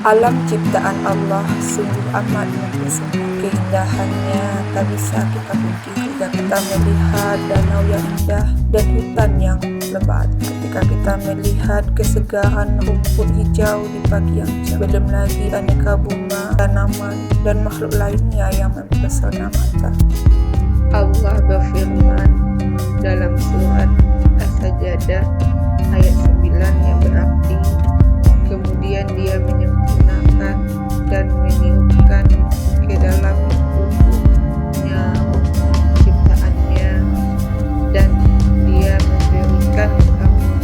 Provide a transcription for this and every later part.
Alam ciptaan Allah sungguh amat mempesona. Keindahannya tak bisa kita pungkiri ketika kita melihat danau yang indah dan hutan yang lebat. Ketika kita melihat kesegaran rumput hijau di pagi yang cerah. Belum lagi aneka bunga, tanaman, dan makhluk lainnya yang mempesona mata. Allah berfirman dalam surat As-Sajdah ayat 9 yang berarti, kemudian dia menyempurnakan dan meniupkan ke dalam tubuhnya ciptaannya, dan dia memberikan kamu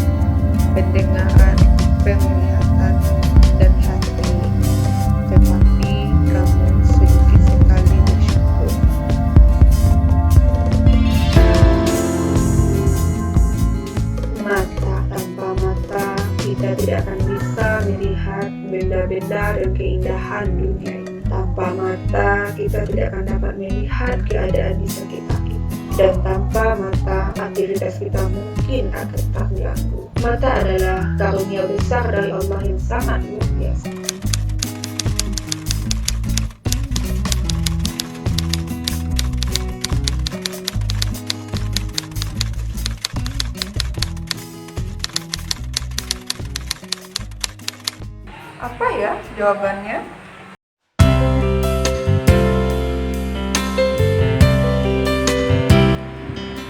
pendengaran, penglihatan, dan hati, tetapi kamu sedikit sekali bersyukur. Mata, tanpa mata kita tidak akan bisa melihat benda-benda dan keindahan dunia ini. Tanpa mata kita tidak akan dapat melihat keadaan di sekitar kita. Dan tanpa mata aktivitas kita mungkin akan terganggu. Mata adalah karunia besar dari Allah yang sangat luar biasa. Apa ya jawabannya?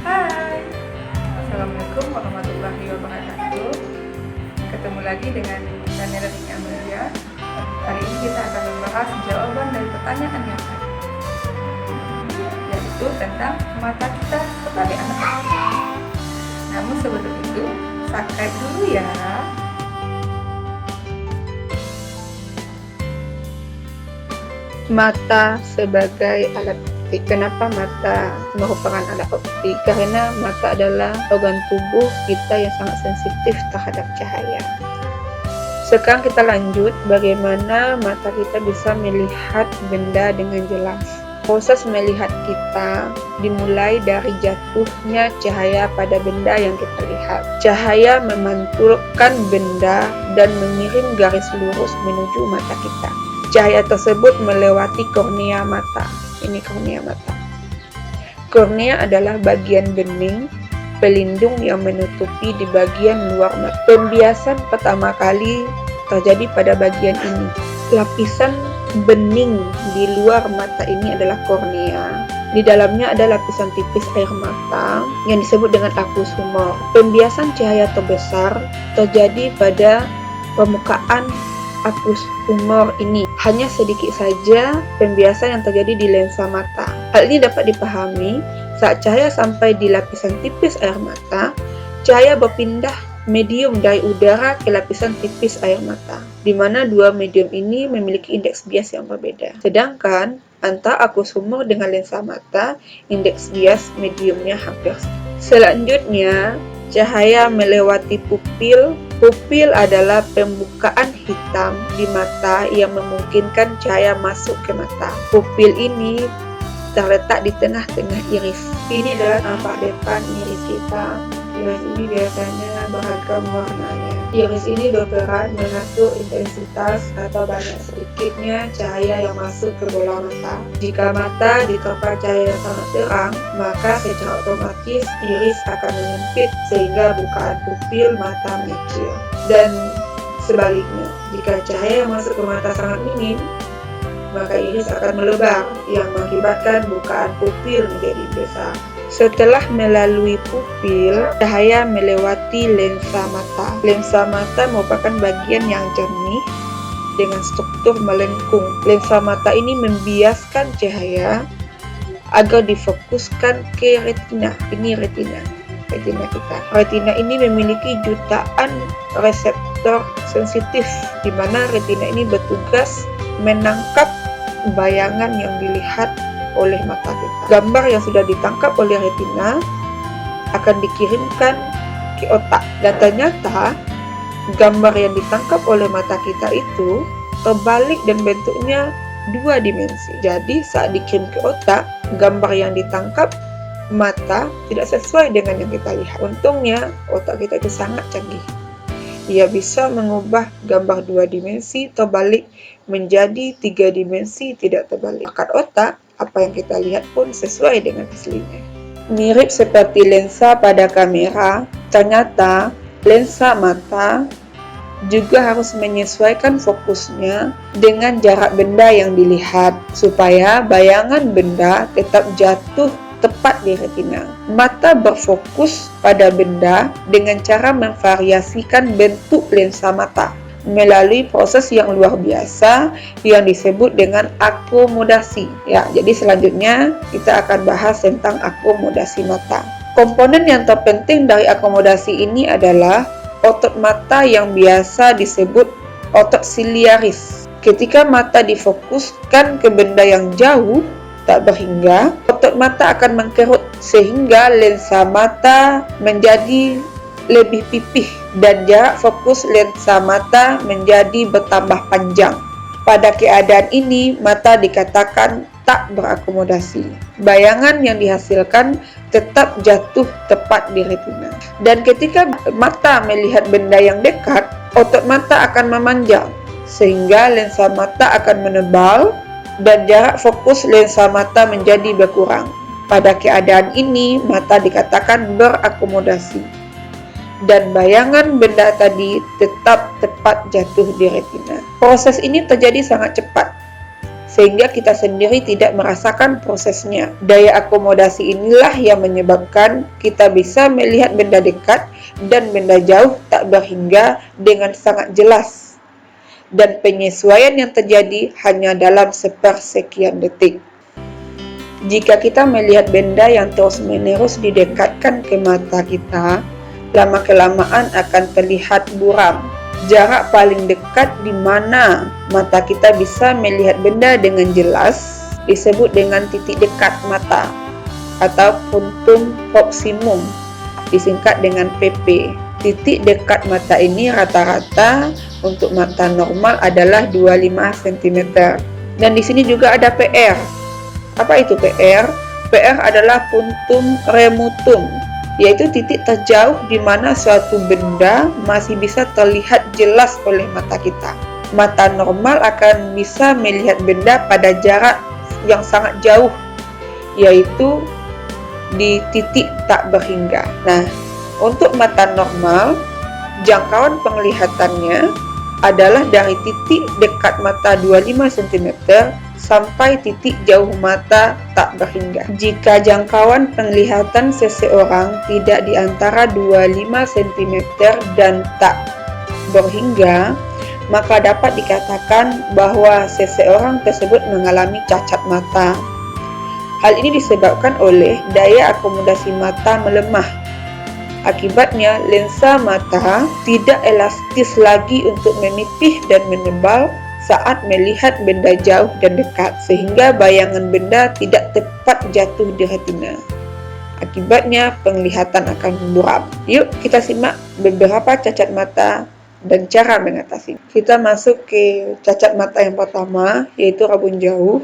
Hai, Assalamualaikum warahmatullahi wabarakatuh. Ketemu lagi dengan Daniela Rini Amelia. Hari ini kita akan membahas jawaban dari pertanyaan yang tadi, yaitu tentang mata kita sebagai anak kecil. Namun sebelum itu, subscribe dulu ya. Mata sebagai alat optik. Kenapa mata merupakan alat optik? Karena mata adalah organ tubuh kita yang sangat sensitif terhadap cahaya. Sekarang kita lanjut bagaimana mata kita bisa melihat benda dengan jelas. Proses melihat kita dimulai dari jatuhnya cahaya pada benda yang kita lihat. Cahaya memantulkan benda dan mengirim garis lurus menuju mata kita. Cahaya tersebut melewati kornea mata. Ini kornea mata. Kornea adalah bagian bening pelindung yang menutupi di bagian luar mata. Pembiasan pertama kali terjadi pada bagian ini. Lapisan bening di luar mata ini adalah kornea. Di dalamnya ada lapisan tipis air mata yang disebut dengan aqueous humor. Pembiasan cahaya terbesar terjadi pada permukaan aqueous humor ini. Hanya sedikit saja pembiasan yang terjadi di lensa mata. Hal ini dapat dipahami saat cahaya sampai di lapisan tipis air mata, cahaya berpindah medium dari udara ke lapisan tipis air mata, di mana dua medium ini memiliki indeks bias yang berbeda. Sedangkan antara aqueous humor dengan lensa mata, indeks bias mediumnya hampir sama. Selanjutnya, cahaya melewati pupil. Pupil adalah pembukaan hitam di mata yang memungkinkan cahaya masuk ke mata. Pupil ini terletak di tengah-tengah iris. Ini adalah tampak depan iris kita. Iris ini biasanya beragam warnanya. Iris ini berperan mengatur intensitas atau banyak sedikitnya cahaya yang masuk ke bola mata. Jika mata diterpa cahaya yang sangat terang, maka secara otomatis iris akan menyempit sehingga bukaan pupil mata mengecil. Dan sebaliknya, jika cahaya yang masuk ke mata sangat minim, maka iris akan melebar yang mengakibatkan bukaan pupil menjadi besar. Setelah melalui pupil, cahaya melewati lensa mata. Lensa mata merupakan bagian yang jernih dengan struktur melengkung. Lensa mata ini membiaskan cahaya agar difokuskan ke retina. Ini retina kita. Retina ini memiliki jutaan reseptor sensitif, di mana retina ini bertugas menangkap bayangan yang dilihat oleh mata kita. Gambar yang sudah ditangkap oleh retina akan dikirimkan ke otak, dan ternyata gambar yang ditangkap oleh mata kita itu terbalik dan bentuknya dua dimensi. Jadi saat dikirim ke otak, gambar yang ditangkap mata tidak sesuai dengan yang kita lihat. Untungnya otak kita itu sangat canggih. Ia bisa mengubah gambar 2 dimensi terbalik menjadi 3 dimensi tidak terbalik. Bakat otak, apa yang kita lihat pun sesuai dengan aslinya. Mirip seperti lensa pada kamera, ternyata lensa mata juga harus menyesuaikan fokusnya dengan jarak benda yang dilihat, supaya bayangan benda tetap jatuh tepat di retina. Mata berfokus pada benda dengan cara memvariasikan bentuk lensa mata melalui proses yang luar biasa yang disebut dengan akomodasi. Ya, jadi selanjutnya kita akan bahas tentang akomodasi mata. Komponen yang terpenting dari akomodasi ini adalah otot mata yang biasa disebut otot siliaris. Ketika mata difokuskan ke benda yang jauh, tak berhingga, otot mata akan mengkerut sehingga lensa mata menjadi lebih pipih dan jarak fokus lensa mata menjadi bertambah panjang. Pada keadaan ini, mata dikatakan tak berakomodasi. Bayangan yang dihasilkan tetap jatuh tepat di retina. Dan ketika mata melihat benda yang dekat, otot mata akan memanjang, sehingga lensa mata akan menebal dan jarak fokus lensa mata menjadi berkurang. Pada keadaan ini, mata dikatakan berakomodasi, dan bayangan benda tadi tetap tepat jatuh di retina. Proses ini terjadi sangat cepat, sehingga kita sendiri tidak merasakan prosesnya. Daya akomodasi inilah yang menyebabkan kita bisa melihat benda dekat dan benda jauh tak berhingga dengan sangat jelas, dan penyesuaian yang terjadi hanya dalam sepersekian detik. Jika kita melihat benda yang terus-menerus didekatkan ke mata kita, lama-kelamaan akan terlihat buram. Jarak paling dekat di mana mata kita bisa melihat benda dengan jelas disebut dengan titik dekat mata atau puntum proximum, disingkat dengan PP. Titik dekat mata ini rata-rata untuk mata normal adalah 25 cm. Dan di sini juga ada PR. Apa itu PR? PR adalah puntum remutum, yaitu titik terjauh di mana suatu benda masih bisa terlihat jelas oleh mata kita. Mata normal akan bisa melihat benda pada jarak yang sangat jauh, yaitu di titik tak berhingga. Nah, untuk mata normal, jangkauan penglihatannya adalah dari titik dekat mata 25 cm sampai titik jauh mata tak berhingga. Jika jangkauan penglihatan seseorang tidak di antara 25 cm dan tak berhingga, maka dapat dikatakan bahwa seseorang tersebut mengalami cacat mata. Hal ini disebabkan oleh daya akomodasi mata melemah. Akibatnya, lensa mata tidak elastis lagi untuk memipih dan menebal saat melihat benda jauh dan dekat, sehingga bayangan benda tidak tepat jatuh di retina. Akibatnya, penglihatan akan buram. Yuk kita simak beberapa cacat mata dan cara mengatasi. Kita masuk ke cacat mata yang pertama, yaitu rabun jauh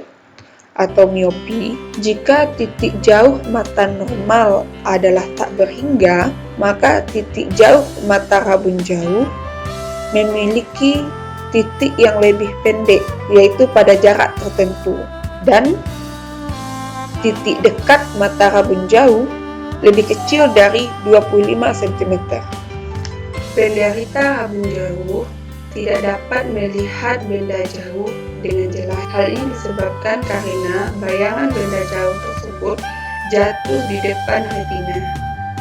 atau miopi. Jika titik jauh mata normal adalah tak berhingga, maka titik jauh mata rabun jauh memiliki titik yang lebih pendek, yaitu pada jarak tertentu, dan titik dekat mata rabun jauh lebih kecil dari 25 cm. Penderita rabun jauh tidak dapat melihat benda jauh dengan jelas. Hal ini disebabkan karena bayangan benda jauh tersebut jatuh di depan retina.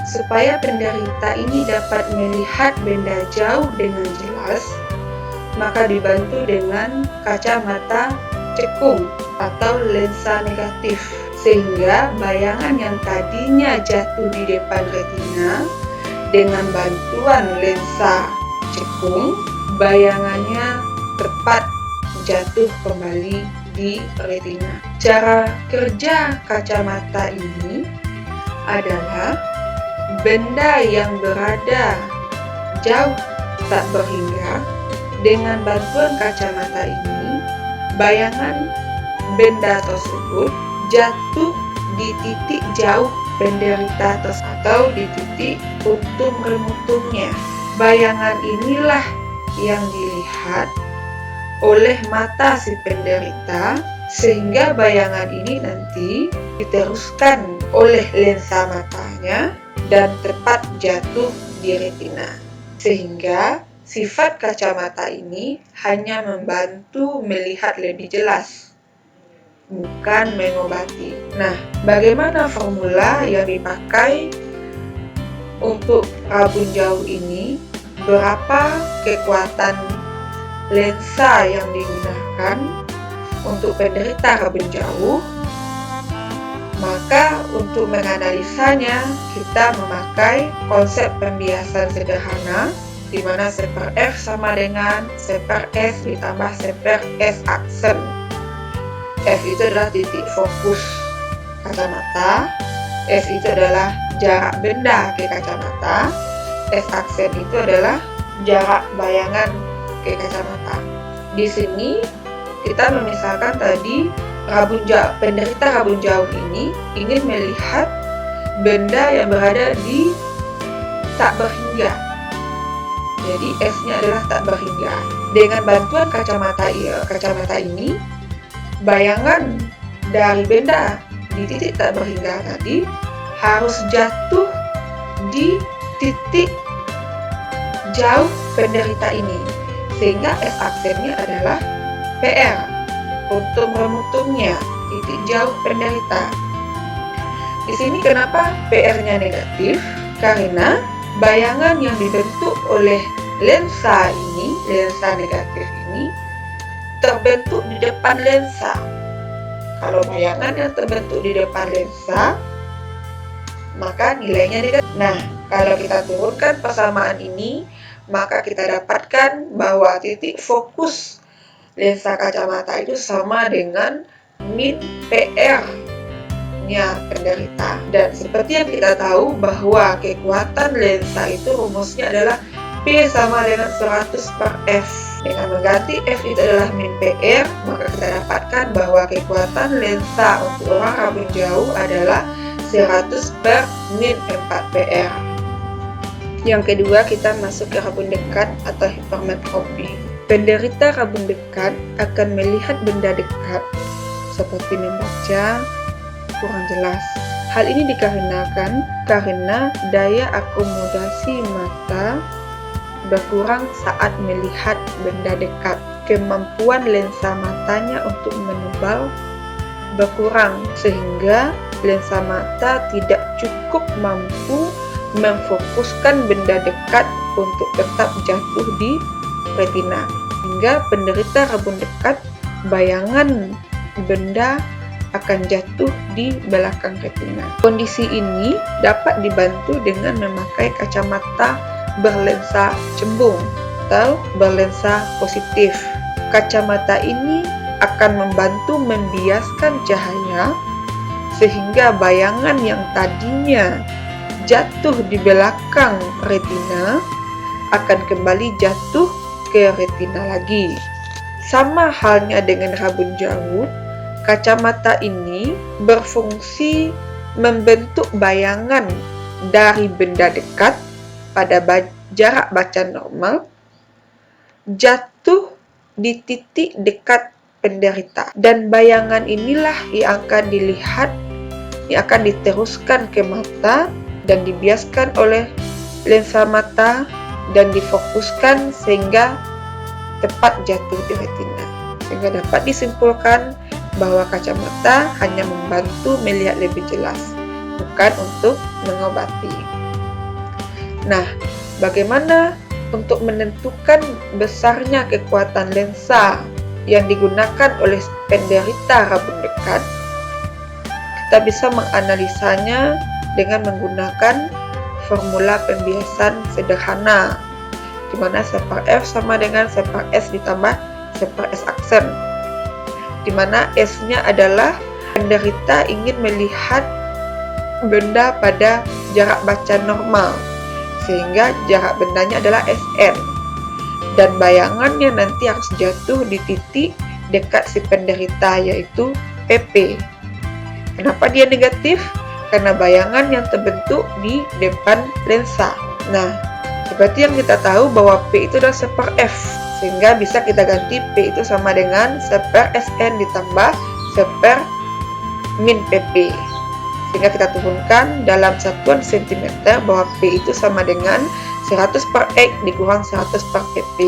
Supaya penderita ini dapat melihat benda jauh dengan jelas, maka dibantu dengan kacamata cekung atau lensa negatif, sehingga bayangan yang tadinya jatuh di depan retina dengan bantuan lensa cekung, bayangannya tepat jatuh kembali di retina. Cara kerja kacamata ini adalah benda yang berada jauh tak berhingga. Dengan bantuan kacamata ini, bayangan benda tersebut jatuh di titik jauh penderita atau di titik puntum remutumnya. bayangan inilah yang dilihat oleh mata si penderita, sehingga bayangan ini nanti diteruskan oleh lensa matanya dan tepat jatuh di retina. Sehingga sifat kacamata ini hanya membantu melihat lebih jelas, bukan mengobati. Nah, bagaimana formula yang dipakai untuk rabun jauh ini? Berapa kekuatan lensa yang digunakan untuk penderita rabun jauh? Maka untuk menganalisanya kita memakai konsep pembiasan sederhana, di mana C per F sama dengan C per S ditambah C per S aksen. F itu adalah titik fokus kacamata, S itu adalah jarak benda ke kacamata, S aksen itu adalah jarak bayangan ke kacamata. Di sini kita memisalkan tadi penderita rabun jauh ini ingin melihat benda yang berada di tak berhingga. Jadi S-nya adalah tak berhingga. Dengan bantuan kacamata ini, bayangan dari benda di titik tak berhingga tadi harus jatuh di titik jauh penderita ini, sehingga S aksennya adalah PR untuk memutumnya titik jauh penderita. Di sini kenapa PR-nya negatif? Karena bayangan yang dibentuk oleh lensa negatif ini terbentuk di depan lensa. Kalau bayangan yang terbentuk di depan lensa, maka nilainya negatif. Nah, kalau kita turunkan persamaan ini, maka kita dapatkan bahwa titik fokus lensa kacamata itu sama dengan min PR-nya penderita. Dan seperti yang kita tahu bahwa kekuatan lensa itu rumusnya adalah P sama dengan 100 per F. Dengan mengganti F itu adalah min PR, maka kita dapatkan bahwa kekuatan lensa untuk orang rabun jauh adalah 100 per min 4 PR. Yang kedua, kita masuk ke rabun dekat atau hipermetropi. Penderita rabun dekat akan melihat benda dekat seperti membaca kurang jelas. Hal ini dikarenakan karena daya akomodasi mata berkurang saat melihat benda dekat. Kemampuan lensa matanya untuk menebal berkurang, sehingga lensa mata tidak cukup mampu memfokuskan benda dekat untuk tetap jatuh di retina. Hingga penderita rabun dekat, bayangan benda akan jatuh di belakang retina. Kondisi ini dapat dibantu dengan memakai kacamata berlensa cembung atau berlensa positif. Kacamata ini akan membantu membiaskan cahaya sehingga bayangan yang tadinya jatuh di belakang retina akan kembali jatuh ke retina lagi. Sama halnya dengan rabun jauh, kacamata ini berfungsi membentuk bayangan dari benda dekat pada jarak baca normal jatuh di titik dekat penderita, dan bayangan inilah yang akan dilihat, yang akan diteruskan ke mata dan dibiaskan oleh lensa mata dan difokuskan sehingga tepat jatuh di retina. Sehingga dapat disimpulkan bahwa kacamata hanya membantu melihat lebih jelas, bukan untuk mengobati. Nah, bagaimana untuk menentukan besarnya kekuatan lensa yang digunakan oleh penderita rabun dekat? Kita bisa menganalisanya dengan menggunakan formula pembiasan sederhana, di mana C per F sama dengan C per S ditambah C per S aksen, di mana S-nya adalah penderita ingin melihat benda pada jarak baca normal, sehingga jarak bendanya adalah SN, dan bayangannya nanti harus jatuh di titik dekat si penderita, yaitu PP. Kenapa dia negatif? Karena bayangan yang terbentuk di depan lensa. Nah, Seperti yang kita tahu bahwa P itu adalah 1/F, sehingga bisa kita ganti P itu sama dengan 1/Sn ditambah 1/min pp. Sehingga kita turunkan dalam satuan cm bahwa P itu sama dengan 100/X dikurang 100/pp.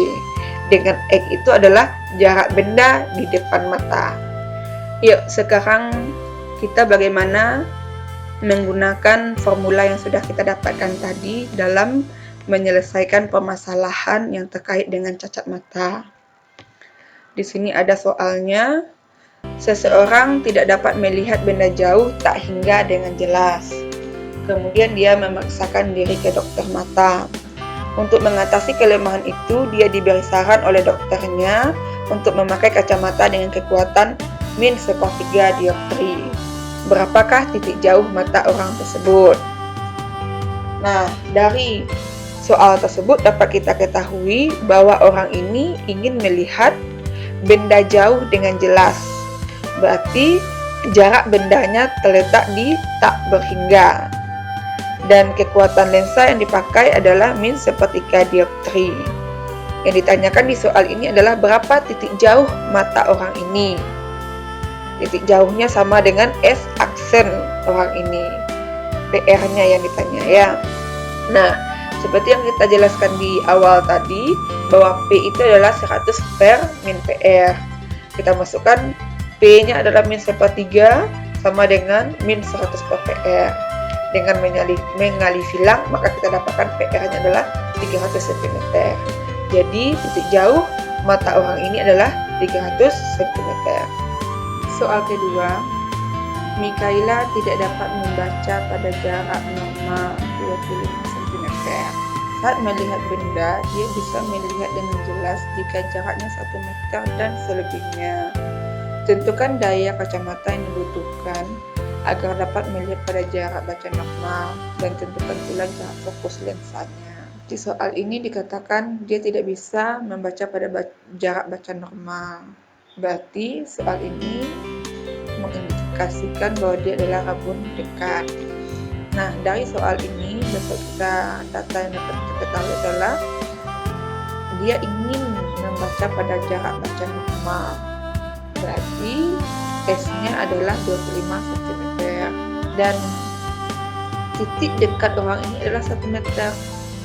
Dengan X itu adalah jarak benda di depan mata. Yuk, sekarang kita bagaimana menggunakan formula yang sudah kita dapatkan tadi dalam menyelesaikan permasalahan yang terkait dengan cacat mata. Di sini ada soalnya. Seseorang tidak dapat melihat benda jauh tak hingga dengan jelas. Kemudian dia memaksakan diri ke dokter mata. Untuk mengatasi kelemahan itu, dia diberi saran oleh dokternya untuk memakai kacamata dengan kekuatan -1/3 dioptri. Berapakah titik jauh mata orang tersebut? Nah, dari soal tersebut dapat kita ketahui bahwa orang ini ingin melihat benda jauh dengan jelas. Berarti jarak bendanya terletak di tak berhingga. Dan kekuatan lensa yang dipakai adalah -1/3 dioptri. Yang ditanyakan di soal ini adalah berapa titik jauh mata orang ini. Titik jauhnya sama dengan S aksen orang ini. PR-nya yang ditanya ya. Nah, seperti yang kita jelaskan di awal tadi, bahwa P itu adalah 100/min PR. Kita masukkan P-nya adalah -1/3 sama dengan -100/PR. Dengan mengali silang, maka kita dapatkan PR-nya adalah 300 cm. Jadi, titik jauh mata orang ini adalah 300 cm. Soal kedua, Mikaela tidak dapat membaca pada jarak normal 25 cm. Saat melihat benda, dia bisa melihat dengan jelas jika jaraknya 1 meter dan selebihnya. Tentukan daya kacamata yang dibutuhkan agar dapat melihat pada jarak baca normal, dan tentukan pula jarak fokus lensanya. Di soal ini dikatakan dia tidak bisa membaca pada jarak baca normal. Berarti soal ini mengindikasikan bahwa dia adalah rabun dekat. Nah, dari soal ini data yang dapat kita ketahui adalah dia ingin membaca pada jarak baca normal. Berarti S-nya adalah 25 cm dan titik dekat orang ini adalah 1 meter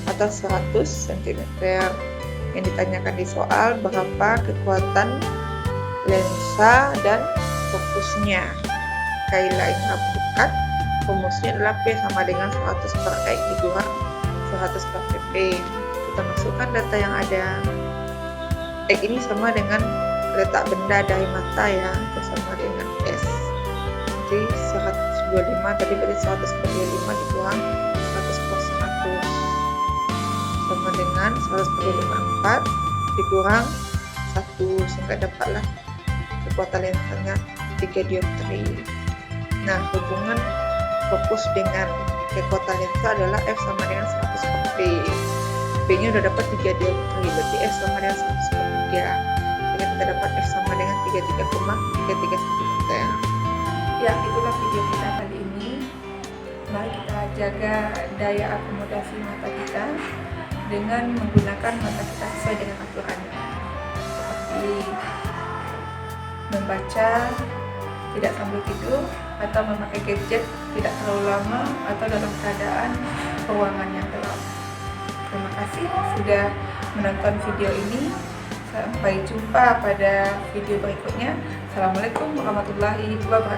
atau 100 cm. Yang ditanyakan di soal berapa kekuatan lensa dan fokusnya. Mikaela ini rabun dekat, rumusnya adalah P sama dengan 100/X dikurang 100/pp. Kita masukkan data yang ada. X ini sama dengan letak benda dari mata ya, itu sama dengan S. Jadi 125 tadi berarti 100/5 dikurang 100/100 sama dengan 100/54 dikurang 1, sehingga dapatlah kekuatan lensanya 3 dioptri. Nah, hubungan fokus dengan kekuatan lensa adalah F sama dengan 100/P. P-nya udah dapat 3 dioptri, berarti F sama dengan 100/3. Jadi kita dapat F sama dengan 33,33 cm. Ya, itulah video kita kali ini. Mari kita jaga daya akomodasi mata kita dengan menggunakan mata kita sesuai dengan aturannya. Seperti membaca tidak sambil tidur, atau memakai gadget tidak terlalu lama, atau dalam keadaan ruangan yang gelap. Terima kasih sudah menonton video ini. Sampai jumpa pada video berikutnya. Assalamualaikum warahmatullahi wabarakatuh.